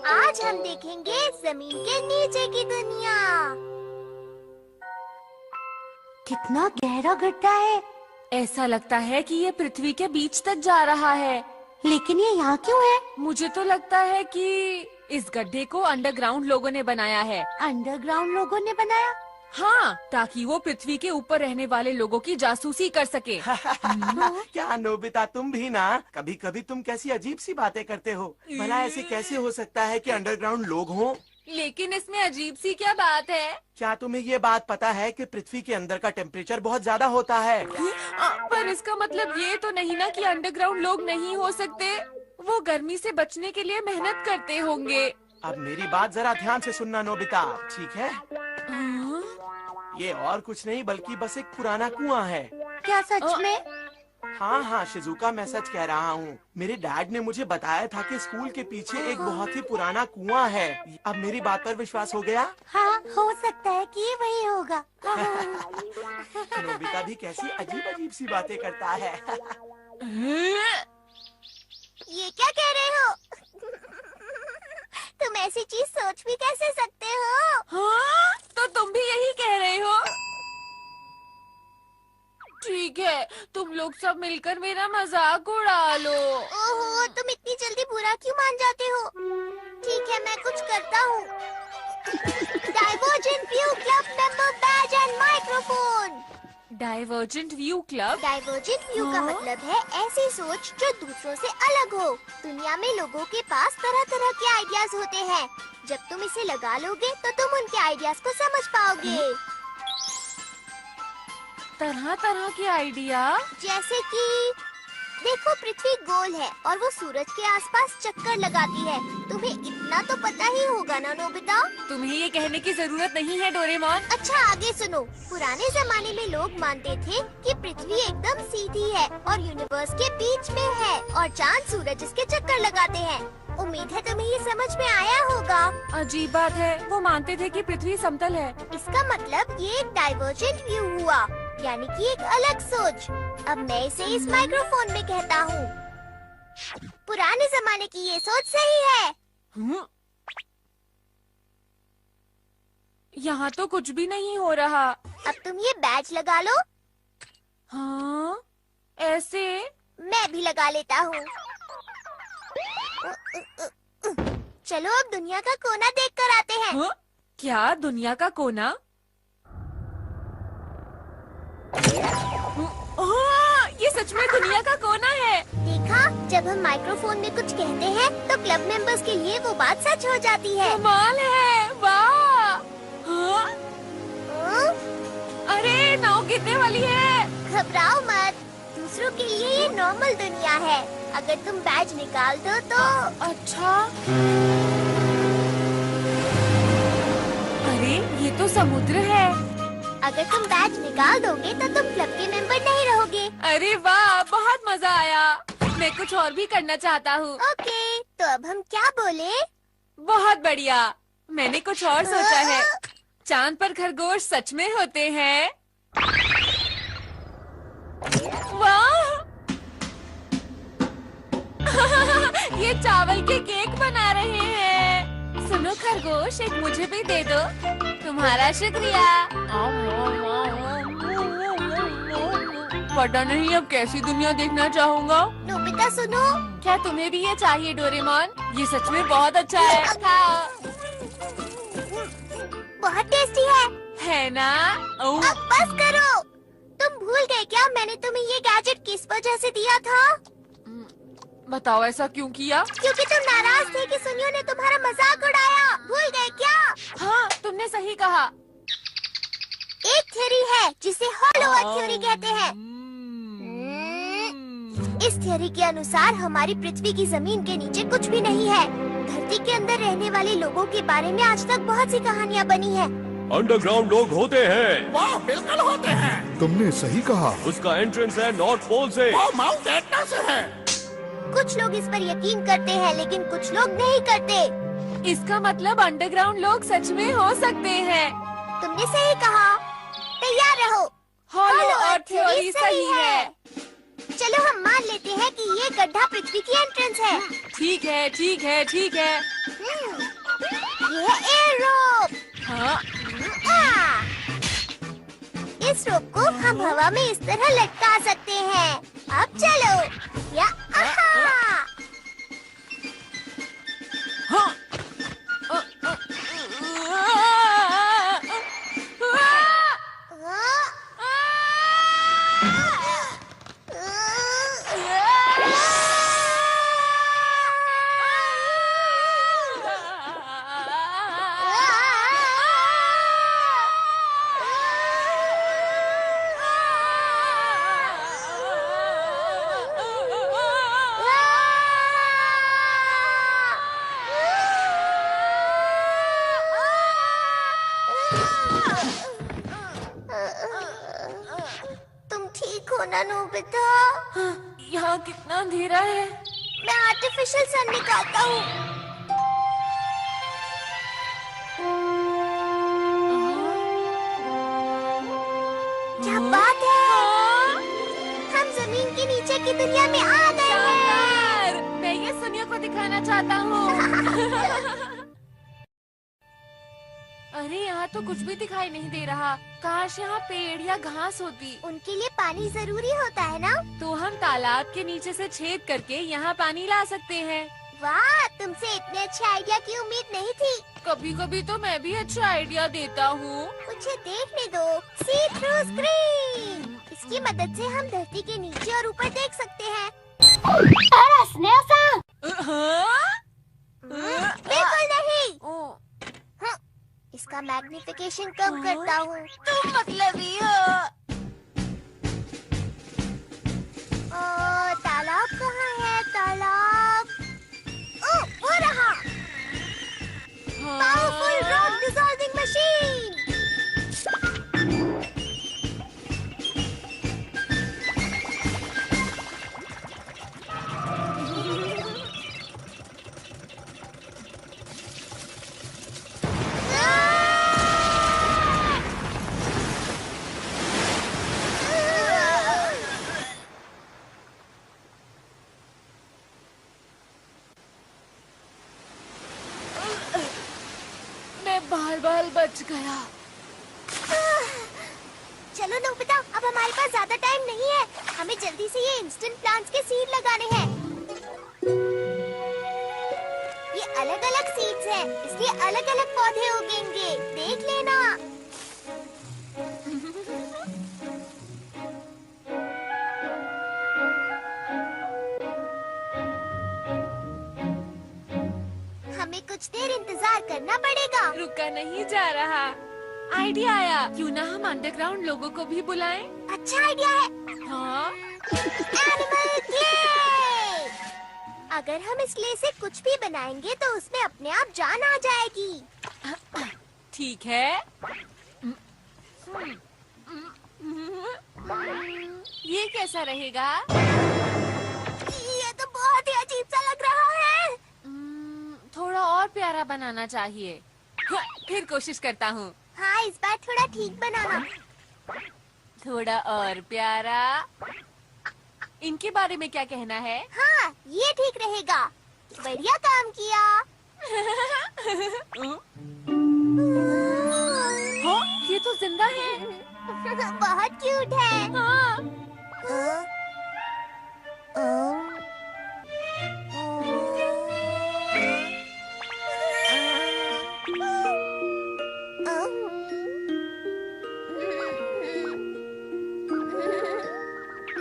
आज हम देखेंगे जमीन के नीचे की दुनिया। कितना गहरा गड्ढा है। ऐसा लगता है कि ये पृथ्वी के बीच तक जा रहा है। लेकिन ये यहाँ क्यों है? मुझे तो लगता है कि इस गड्ढे को अंडरग्राउंड लोगों ने बनाया है। अंडरग्राउंड लोगों ने बनाया? हाँ, ताकि वो पृथ्वी के ऊपर रहने वाले लोगों की जासूसी कर सके। क्या नोबिता, तुम भी ना कभी कभी तुम कैसी अजीब सी बातें करते हो। भला ऐसे कैसे हो सकता है कि अंडरग्राउंड लोग हों? लेकिन इसमें अजीब सी क्या बात है? क्या तुम्हें ये बात पता है कि पृथ्वी के अंदर का टेम्परेचर बहुत ज्यादा होता है? पर इसका मतलब ये तो नहीं ना कि अंडरग्राउंड लोग नहीं हो सकते। वो गर्मी से बचने के लिए मेहनत करते होंगे। अब मेरी बात जरा ध्यान से सुनना नोबिता, ठीक है? ये और कुछ नहीं बल्कि बस एक पुराना कुआं है। क्या सच में? हाँ हाँ शिजुका, मैं सच कह रहा हूँ। मेरे डैड ने मुझे बताया था कि स्कूल के पीछे एक बहुत ही पुराना कुआं है। अब मेरी बात पर विश्वास हो गया? हाँ, हो सकता है कि ये वही होगा। नोबिता भी कैसी अजीब अजीब सी बातें करता है। ये क्या कह रहे हो? तुम ऐसी चीज सोच भी कैसे सकते हो? हाँ, तो तुम भी यही कह रहे हो? ठीक है, तुम लोग सब मिलकर मेरा मजाक उड़ा लो। ओहो, तुम इतनी जल्दी बुरा क्यों मान जाते हो? ठीक है, मैं कुछ करता हूँ। Divergent view club member badge and microphone. Divergent view club? Divergent view का मतलब है ऐसी सोच जो दूसरों से अलग हो। दुनिया में लोगों के पास तरह तरह के आइडियाज होते हैं। जब तुम इसे लगा लोगे तो तुम उनके आइडियाज को समझ पाओगे। तरह तरह के आइडिया? जैसे कि देखो, पृथ्वी गोल है और वो सूरज के आसपास चक्कर लगाती है। तुम्हें इतना तो पता ही होगा ना नोबिता? तुम्हें ये कहने की जरूरत नहीं है डोरेमोन। अच्छा, आगे सुनो। पुराने जमाने में लोग मानते थे कि पृथ्वी एकदम सीधी है और यूनिवर्स के बीच में है और चांद सूरज इसके चक्कर लगाते हैं। उम्मीद है तुम्हें ये समझ में आया होगा। अजीब बात है, वो मानते थे कि पृथ्वी समतल है। इसका मतलब ये एक डाइवर्जेंट व्यू हुआ, यानी कि एक अलग सोच। अब मैं इसे इस माइक्रोफोन में कहता हूँ। पुराने जमाने की ये सोच सही है। यहाँ तो कुछ भी नहीं हो रहा। अब तुम ये बैज लगा लो। हाँ, ऐसे? मैं भी लगा लेता हूँ। चलो अब दुनिया का कोना देख कर आते हैं। हाँ? क्या दुनिया का कोना? ये सच में दुनिया का कोना है। देखा, जब हम माइक्रोफोन में कुछ कहते हैं तो क्लब मेंबर्स के लिए वो बात सच हो जाती है। कमाल है, वाह! हाँ? अरे, नाव गिरने वाली है। घबराओ मत, दूसरों के लिए ये नॉर्मल दुनिया है। अगर तुम बैज निकाल दो तो। अच्छा। अरे, ये तो समुद्र है। अगर तुम बैज निकाल दोगे तो तुम क्लब के मेंबर नहीं रहोगे। अरे वाह, बहुत मजा आया। मैं कुछ और भी करना चाहता हूँ। ओके, तो अब हम क्या बोले? बहुत बढ़िया, मैंने कुछ और सोचा है। चांद पर खरगोश सच में होते हैं। वाह! ये चावल के केक बना रहे हैं। सुनो खरगोश, एक मुझे भी दे दो। तुम्हारा शुक्रिया। पता नहीं अब कैसी दुनिया देखना चाहूँगा। नोबिता सुनो। क्या तुम्हें भी ये चाहिए डोरेमोन? ये सच में बहुत अच्छा है। खाओ। बहुत टेस्टी है ना? अब बस करो। तुम भूल गए क्या मैंने तुम्हें ये गैजेट किस वजह से दिया था? बताओ, ऐसा क्यों किया? क्योंकि तुम नाराज थे कि सुनियो ने तुम्हारा मजाक उड़ाया। भूल गए क्या? हाँ, तुमने सही कहा। एक थ्योरी है जिसे हॉलो अर्थ थ्योरी कहते हैं। इस थ्योरी के अनुसार हमारी पृथ्वी की जमीन के नीचे कुछ भी नहीं है। धरती के अंदर रहने वाले लोगों के बारे में आज तक बहुत सी कहानियाँ बनी हैं। अंडरग्राउंड लोग होते हैं। वाह, बिल्कुल होते हैं। तुमने सही कहा। उसका एंट्रेंस है नॉर्थ पोल से। वो माउंट एटना से है। कुछ लोग इस पर यकीन करते हैं लेकिन कुछ लोग नहीं करते। इसका मतलब अंडरग्राउंड लोग सच में हो सकते हैं। तुमने सही कहा। तैयार रहो, हॉलो अर्थ थ्योरी सही है। चलो हम मान लेते हैं कि ये गड्ढा पृथ्वी की एंट्रेंस है। ठीक है, ठीक है, ठीक है। ये है एयर रोप। हाँ, इस रोप को हम हवा में इस तरह लटका सकते हैं। अब चलो। या आहा। हाँ। तुम ठीक हो ना नोबिता? यहाँ कितना अंधेरा है। मैं आर्टिफिशियल सन निकालता हूँ। क्या बात है! हम जमीन के नीचे की दुनिया में आ गए हैं। शानदार! मैं ये सुनियो को दिखाना चाहता हूँ। अरे यहाँ तो कुछ भी दिखाई नहीं दे रहा। काश यहाँ पेड़ या घास होती। उनके लिए पानी जरूरी होता है ना? तो हम तालाब के नीचे से छेद करके यहाँ पानी ला सकते हैं। वाह, तुमसे इतने अच्छे आइडिया की उम्मीद नहीं थी। कभी कभी तो मैं भी अच्छा आइडिया देता हूँ। मुझे देखने दो। सी थ्रू स्क्रीन। इसकी मदद से हम धरती के नीचे और ऊपर देख सकते हैं। बिल्कुल नहीं। हाँ, इसका मैग्निफिकेशन कम करता हूँ। तुम मतलबी हो। तालाब कहाँ है? तालाब वो रहा। Powerful rock dissolving machine. बाल बच गया। चलो नोबिता, अब हमारे पास ज्यादा टाइम नहीं है। हमें जल्दी से ये इंस्टेंट प्लांट्स के सीड लगाने हैं। ये अलग-अलग सीड्स हैं, इसलिए अलग-अलग पौधे उगेंगे। देख लेना। हमें कुछ देर इंतजार करना पड़ेगा। रुका नहीं जा रहा। आइडिया आया, क्यों ना हम अंडरग्राउंड लोगों को भी बुलाएं? अच्छा आइडिया है। हाँ? Animal clay. अगर हम इस क्ले से कुछ भी बनाएंगे तो उसमें अपने आप जान आ जाएगी। ठीक है। ये कैसा रहेगा? ये तो बहुत ही अजीब सा लग रहा है। थोड़ा और प्यारा बनाना चाहिए। फिर कोशिश करता हूँ। हाँ, इस बार थोड़ा ठीक बनाना। थोड़ा और प्यारा। इनके बारे में क्या कहना है? हाँ, ये ठीक रहेगा। बढ़िया काम किया। हाँ, ये तो जिंदा है। बहुत क्यूट है। हाँ।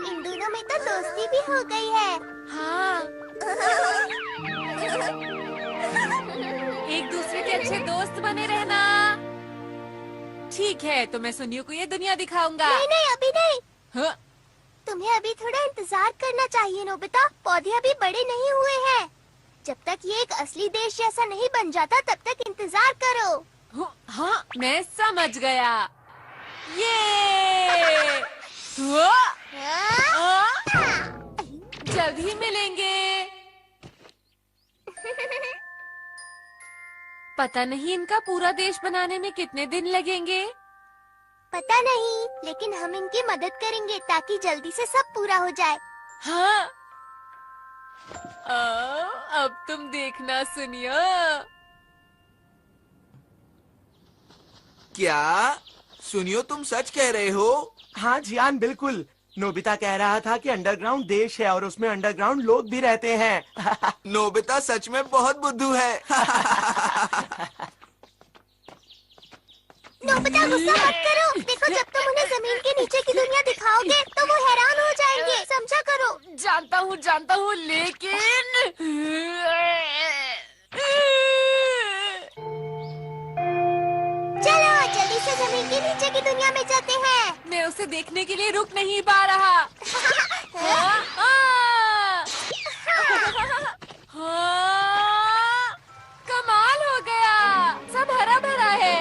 इन दोनों में तो दोस्ती भी हो गई है। हाँ। एक दूसरे के अच्छे दोस्त बने रहना। ठीक है, तो मैं सुनियो को ये दुनिया दिखाऊंगा। नहीं नहीं, अभी नहीं। हाँ? तुम्हें अभी थोड़ा इंतजार करना चाहिए नोबिता। पौधे अभी बड़े नहीं हुए हैं। जब तक ये एक असली देश जैसा नहीं बन जाता तब तक इंतजार करो। हाँ, मैं समझ गया। ये जल्द ही मिलेंगे। पता नहीं इनका पूरा देश बनाने में कितने दिन लगेंगे। पता नहीं, लेकिन हम इनकी मदद करेंगे ताकि जल्दी से सब पूरा हो जाए। हाँ। अब तुम देखना सुनियो। क्या? सुनियो, तुम सच कह रहे हो? हाँ जियान, बिल्कुल। नोबिता कह रहा था कि अंडरग्राउंड देश है और उसमें अंडरग्राउंड लोग भी रहते हैं। नोबिता सच में बहुत बुद्धू है। नोबिता, गुस्सा मत करो। देखो, जब तुम उन्हें जमीन के नीचे की दुनिया दिखाओगे तो वो हैरान हो जाएंगे। समझा करो। जानता हूँ, लेकिन चलो जल्दी से जमीन के नीचे की दुनिया में जाते हैं। मैं उसे देखने के लिए रुक नहीं पा रहा। कमाल हो गया, सब हरा भरा है।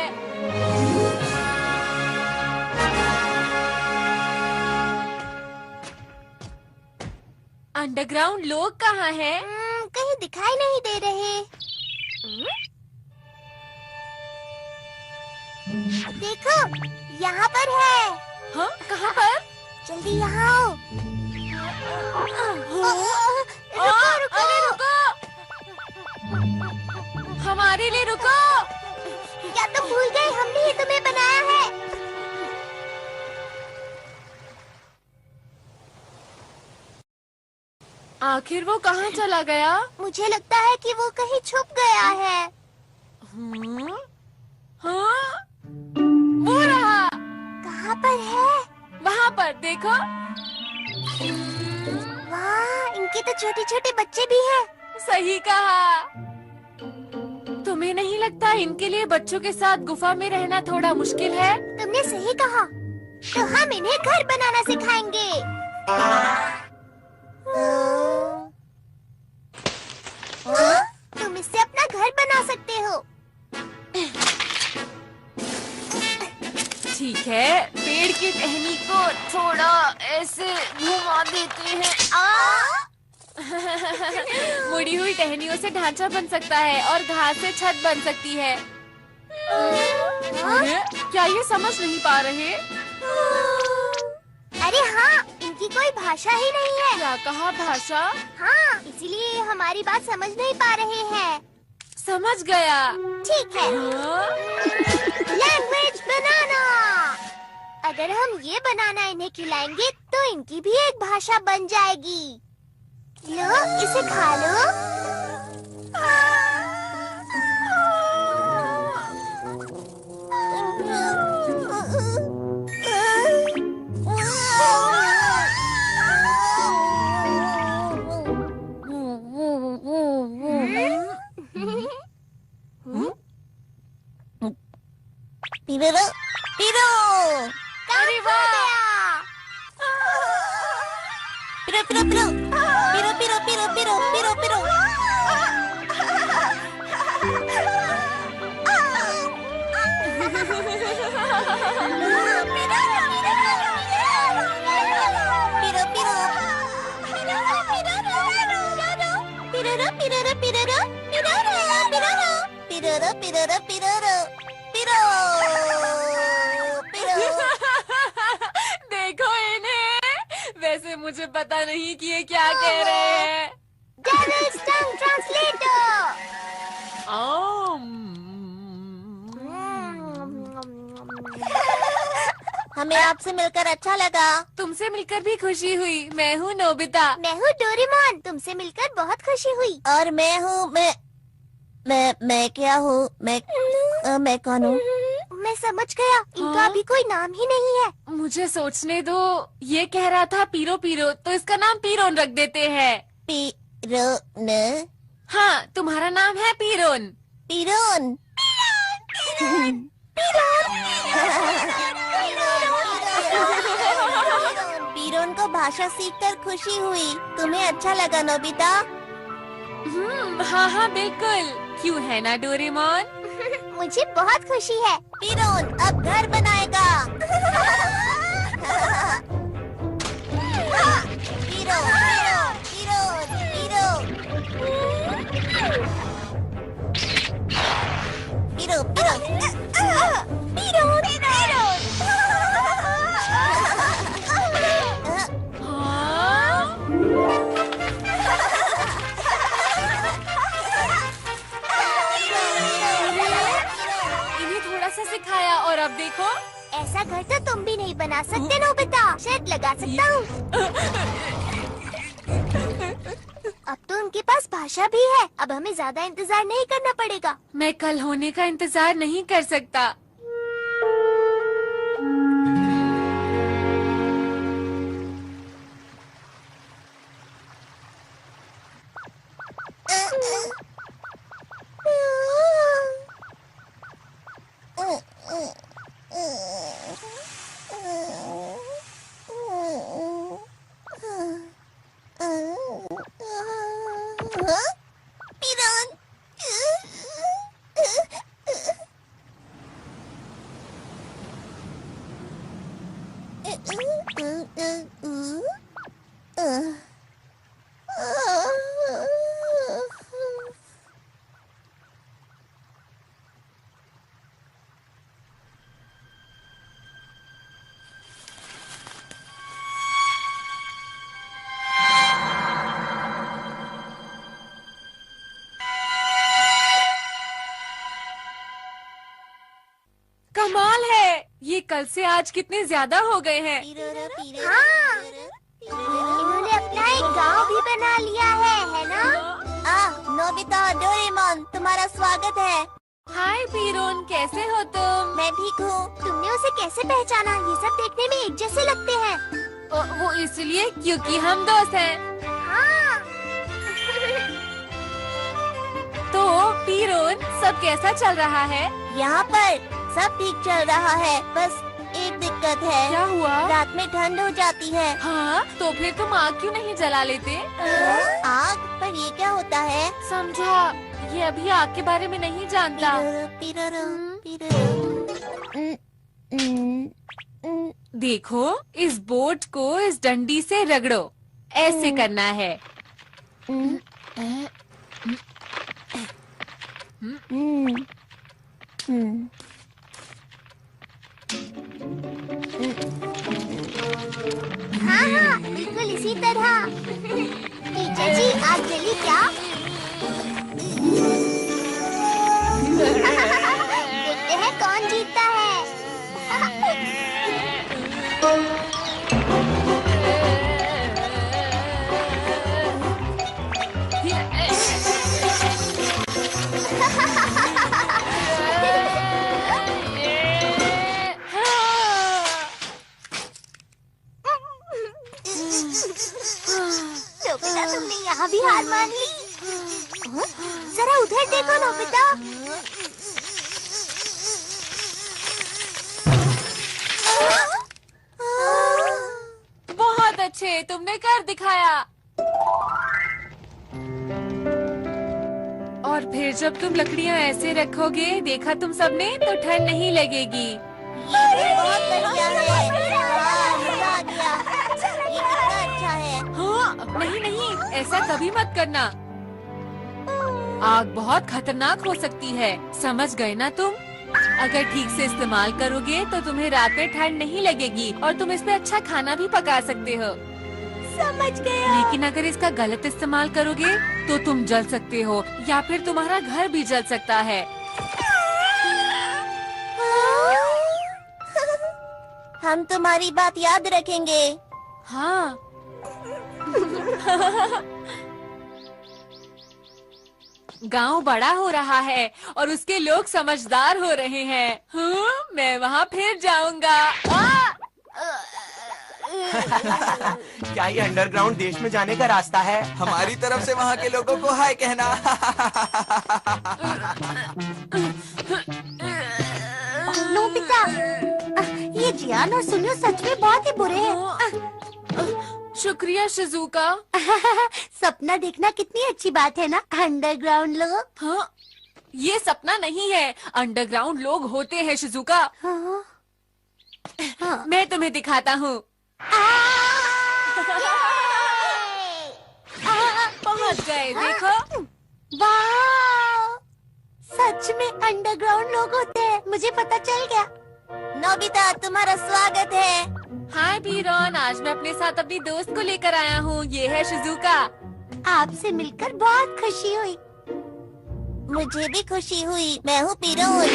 अंडरग्राउंड लोग कहाँ हैं? कहीं दिखाई नहीं दे रहे। देखो, यहाँ पर है। हाँ, कहाँ पर? जल्दी यहाँ आओ। रुको। अरे रुको, हमारे लिए रुको। क्या तुम भूल गए? हमने ही तुम्हें बनाया है। आखिर वो कहाँ चला गया? मुझे लगता है कि वो कहीं छुप गया है। हाँ? वो रहा। कहाँ पर है? वहाँ पर देखो। वाह, इनके तो छोटे छोटे बच्चे भी हैं। सही कहा। तुम्हें नहीं लगता इनके लिए बच्चों के साथ गुफा में रहना थोड़ा मुश्किल है? तुमने सही कहा। तो हम इन्हें घर बनाना सिखाएंगे। तुम इससे अपना घर बना सकते हो। ठीक है, पेड़ की टहनी को थोड़ा ऐसे घुमा देते हैं। मुड़ी हुई टहनियों से ढांचा बन सकता है और घास से छत बन सकती है। क्या ये समझ नहीं पा रहे? अरे हाँ, इनकी कोई भाषा ही नहीं है। क्या कहा? भाषा? हाँ, इसीलिए हमारी बात समझ नहीं पा रहे हैं। समझ गया। ठीक है। लैंग्वेज बनाना। अगर हम ये बनाना इन्हें खिलाएंगे तो इनकी भी एक भाषा बन जाएगी। लो, इसे खा लो। पिरो, पिरो। अरे वाह! पिरो, पिरो, पिरो, पिरो, पिरो, पिरो, पिरो, पिरो, पिरो। देखो इन्हें। वैसे मुझे पता नहीं कि ये क्या कह रहे हैं। Devil's Tongue Translator। हमें आपसे मिलकर अच्छा लगा। तुमसे मिलकर भी खुशी हुई। मैं हूँ नोबिता। मैं हूँ डोरेमोन। तुमसे मिलकर बहुत खुशी हुई। और मैं हूँ मैं क्या हूँ? मैं कौन हूँ? मैं समझ गया। इनका हाँ? अभी कोई नाम ही नहीं है। मुझे सोचने दो। ये कह रहा था पीरो पीरो, तो इसका नाम पीरोन रख देते हैं। पीरोन? हाँ, तुम्हारा नाम है पीरोन। पीरोन। पीरोन को भाषा सीखकर खुशी हुई। तुम्हें अच्छा लगा नोबिता? हाँ हाँ बिल्कुल। क्यों है ना डोरेमोन? मुझे बहुत खुशी है। पीरोन अब घर बनाएगा। पीरो, पीरो, पीरो, पीरो, पीरो, पीरो, पीरो। इन्हें थोड़ा सा सिखाया और अब ऐसा घर तो तुम भी नहीं बना सकते नोबिता। शायद लगा सकता हूँ। अब तो उनके पास भाषा भी है। अब हमें ज्यादा इंतजार नहीं करना पड़ेगा। मैं कल होने का इंतजार नहीं कर सकता। कमाल है, ये कल से आज कितने ज्यादा हो गए हैं। हाँ, इन्होंने अपना एक गांव भी बना लिया है ना? नोबिता और डोरेमोन, तुम्हारा स्वागत है। हाय पीरोन, कैसे हो तुम? मैं ठीक हूँ। तुमने उसे कैसे पहचाना? ये सब देखने में एक जैसे लगते हैं। वो इसलिए क्योंकि हम दोस्त हैं। हाँ। तो पीरोन, सब कैसा चल रहा है? यहाँ पर सब ठीक चल रहा है, बस एक दिक्कत है। क्या हुआ? रात में ठंड हो जाती है। हाँ, तो फिर तुम आग क्यों नहीं जला लेते? आग? पर ये क्या होता है? समझा, ये अभी आग के बारे में नहीं जानता। देखो, इस बोर्ड को इस डंडी से रगड़ो। ऐसे करना है। हाँ हाँ, बिल्कुल इसी तरह। टीचर जी, आग जली क्या? देखते हैं कौन जीतता है। नोबिता, तुमने यहाँ भी हार मान ली। जरा उधर देखो नोबिता। बहुत अच्छे, तुमने कर दिखाया। और फिर जब तुम लकड़ियाँ ऐसे रखोगे, देखा तुम सबने, तो ठंड नहीं लगेगी। ये बहुत बढ़िया है। मजा आ गया। ये कितना अच्छा है। हाँ, नहीं नहीं, ऐसा कभी मत करना। आग बहुत खतरनाक हो सकती है, समझ गए ना तुम? अगर ठीक से इस्तेमाल करोगे तो तुम्हें रात में ठंड नहीं लगेगी और तुम इस पे अच्छा खाना भी पका सकते हो। समझ गया। लेकिन अगर इसका गलत इस्तेमाल करोगे तो तुम जल सकते हो या फिर तुम्हारा घर भी जल सकता है। हम तुम्हारी बात याद रखेंगे। हाँ। गांव बड़ा हो रहा है और उसके लोग समझदार हो रहे हैं। हाँ, मैं वहाँ फिर जाऊंगा। क्या ये अंडरग्राउंड देश में जाने का रास्ता है? हमारी तरफ से वहाँ के लोगों को हाय कहना। नोबिता, ये जियान और सुनियो सच में बहुत ही बुरे हैं। शुक्रिया शिजुका। सपना देखना कितनी अच्छी बात है ना, अंडरग्राउंड लोग। हाँ, ये सपना नहीं है, अंडरग्राउंड लोग होते हैं शिजुका। हाँ। हाँ। मैं तुम्हें दिखाता हूँ। पहुँच गए, देखो। वाह, सच में अंडरग्राउंड लोग होते हैं, मुझे पता चल गया। नोबिता, तुम्हारा स्वागत है। हाय पीरोन, आज मैं अपने साथ अपनी दोस्त को लेकर आया हूँ। ये है शिजुका। आपसे मिलकर बहुत खुशी हुई। मुझे भी खुशी हुई। मैं हूँ पीरोन।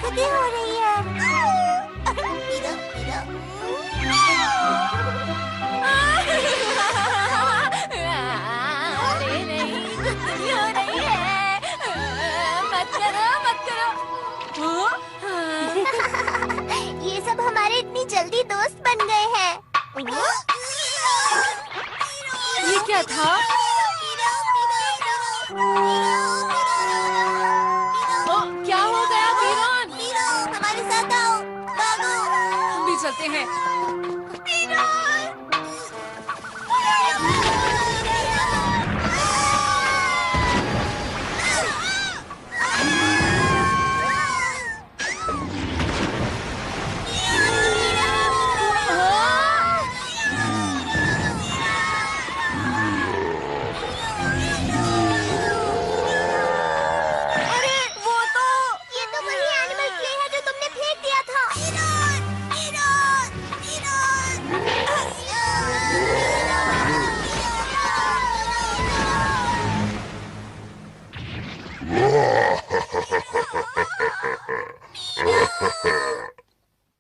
हरकतें हो रही है। अरे नहीं, कुछ नहीं हो रही है। मत करो, मत करो। ये सब हमारे इतनी जल्दी दोस्त बन गए हैं। ये क्या था? क्या हो गया वीरन? हमारे साथ आओ, भागो। हम भी चलते हैं।